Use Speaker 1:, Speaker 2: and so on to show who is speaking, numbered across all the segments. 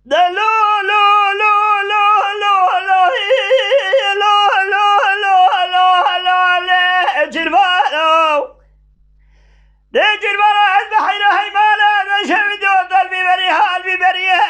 Speaker 1: دلو لو لو لو لو لو لو لو لو لو لو لو جربانو جربانو از بحيره هيمالا نشوي دو قلبي بريها قلبي بريها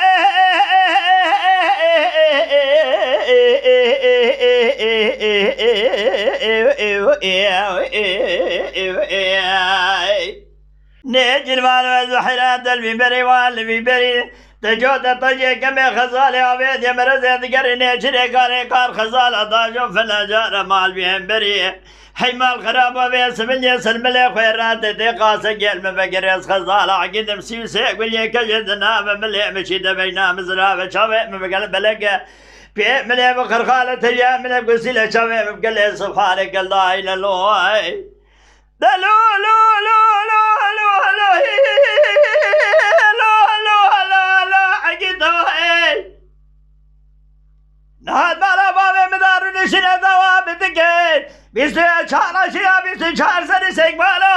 Speaker 1: جربانو از بحيره قلبي بري والبي بري تجود طجي كمي خزالي عبيد يمرز يذكر نيجري كاري كار خزالة طاجو فنجار مال بيهم بريه حيمال خرابة بيس من يسر ملي خيرات تقاس قلب بقريس خزالة عقد مسيوسي قولي كجد نام ملي مشي دبينا مزرابة شاوي مبقل بلقى في ملي بخر خالة تجاه ملي بقسيلة شاوي مبقل سبحانك الله إلى الله دلو لو لو لو لو لو نهاد بالا بابه مدارو نشینه دوام دکن بیسته چار اشیا بیسته چار سر سگ بالا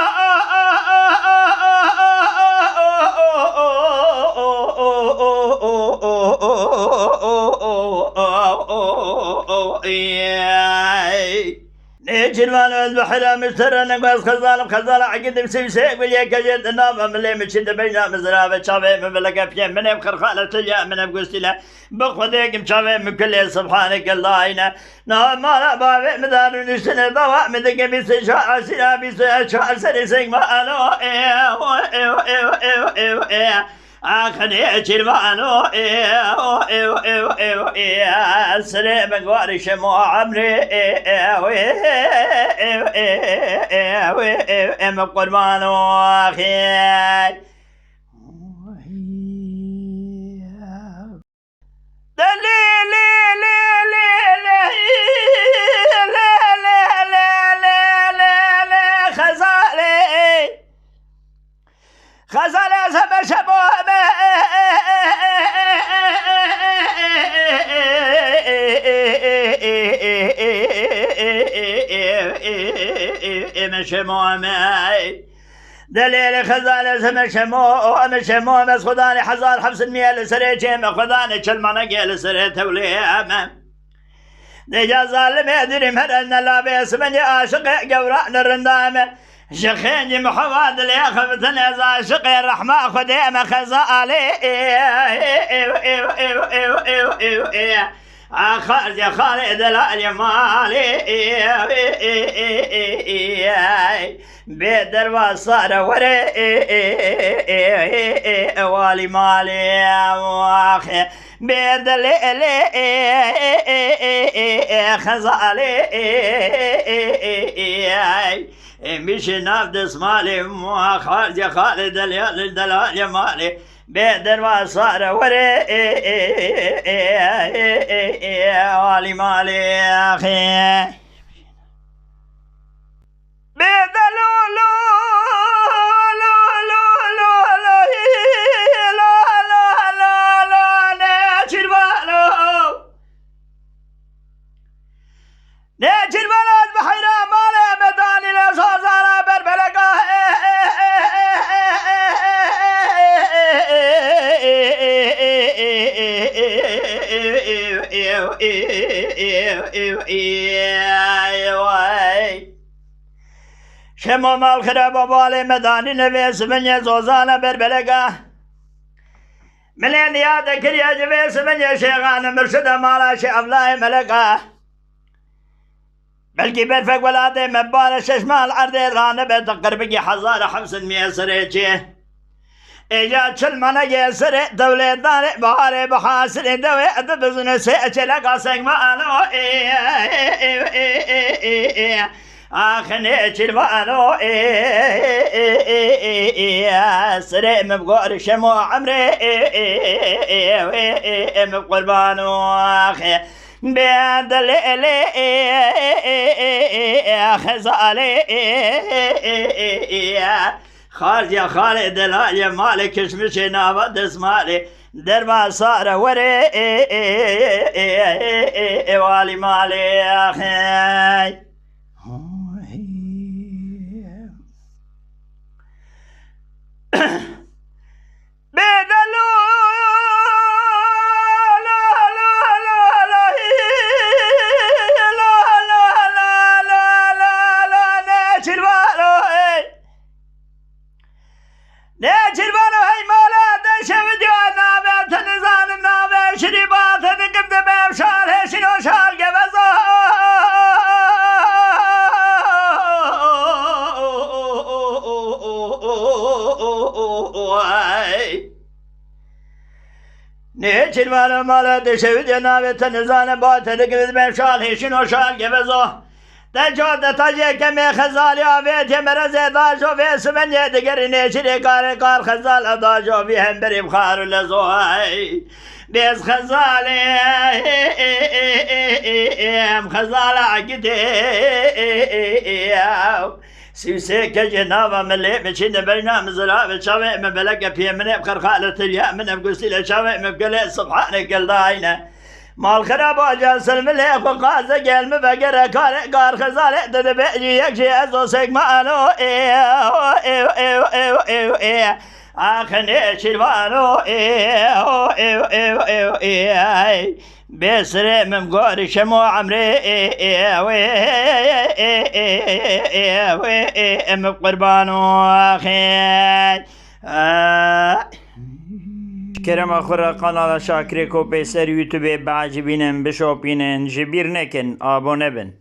Speaker 1: نجلوان البحر مستر نقاس خزالة عقد مسوي سيق وياك جد النام ملي مشند بينا مزرابة شافي من بلقى فيه من ابخر خالة تليا من ابقستلا بخذيك مشافي من كل سبحانك الله إنا نام مالا بابي مدار نشتنا ضواء من ذكي بيسي شعر سنا بيسي شعر سني سيق ما ألو آخني جربانو سري مقواري شمو عمري ام قربانو اخي خزالة سما شبوه دليل خزالة سما شمو بس خداني حزار حبس المياه لسري جيم خداني كلمة قيل سري توليها دجا ظالم يدري مرنا لا بيس من عاشق قوراء الرندامه شخيني محمد اللي خفتني عاشق الرحمة خديمة خزالي خالد يا خالد اليمالي بيد الوصار وري والي مالي واخي بيد الليلي خزالي مش نافدس مالي خالد يا خالد الدلال يا مالي بيدر وصار وري والي مالي اخي بيدر لولو ناجر بلد بحيرة مالي مداني لصوصارة بربلقة شمو مال خراب بالي مداني نفيس من يصوصارة بربلقة ملين يادك يا جبيس من يشيغان مرشد مالا شعبلاي ملقة بلكي برفق ولادي مبالة ششمال عرضي رانبه تقربقي حزارة 500 سريجي إيجاد شلمانا يسري دولي داري بحاري بحاسري دوي أدبزن سيأتي لقا سيقمانو آخني جربانو سري مبقور شمو عمري مبقربانو آخي بيد الليلي خزالي خالد يا خالد يا مالك كشمشي نابد اسمالي دربا صار وري والي مالي اخي بيد نه چیروان مال دشوید ناوت نزانه با تدگید به شال هیشین و شال گبزو تجود تاجی کمی خزالی آوید یه مرز داجو وی سمنی دگری نیچری کار خزال داجو وی هم بریم خارو لزوهای بیز خزالی هم خزال عقیده سیوسه که جناب ملی مچین برنامه زراب شوی مبلغ پی من بخر خالت الیا من بقصيل شوی مبقل سبحانك الداينه مال خراب آجا سلم لی قازه گلم بگر کار خزاله داده بیجی یک جی از و سگمانو آخنه شیروانو بسر ممگوری شمو عمری ام قربانو آخین کرم آخر قنال شاکری کو پیسر یوتیوب بعجبینن بشوپینن جبیر نکن آبونه بن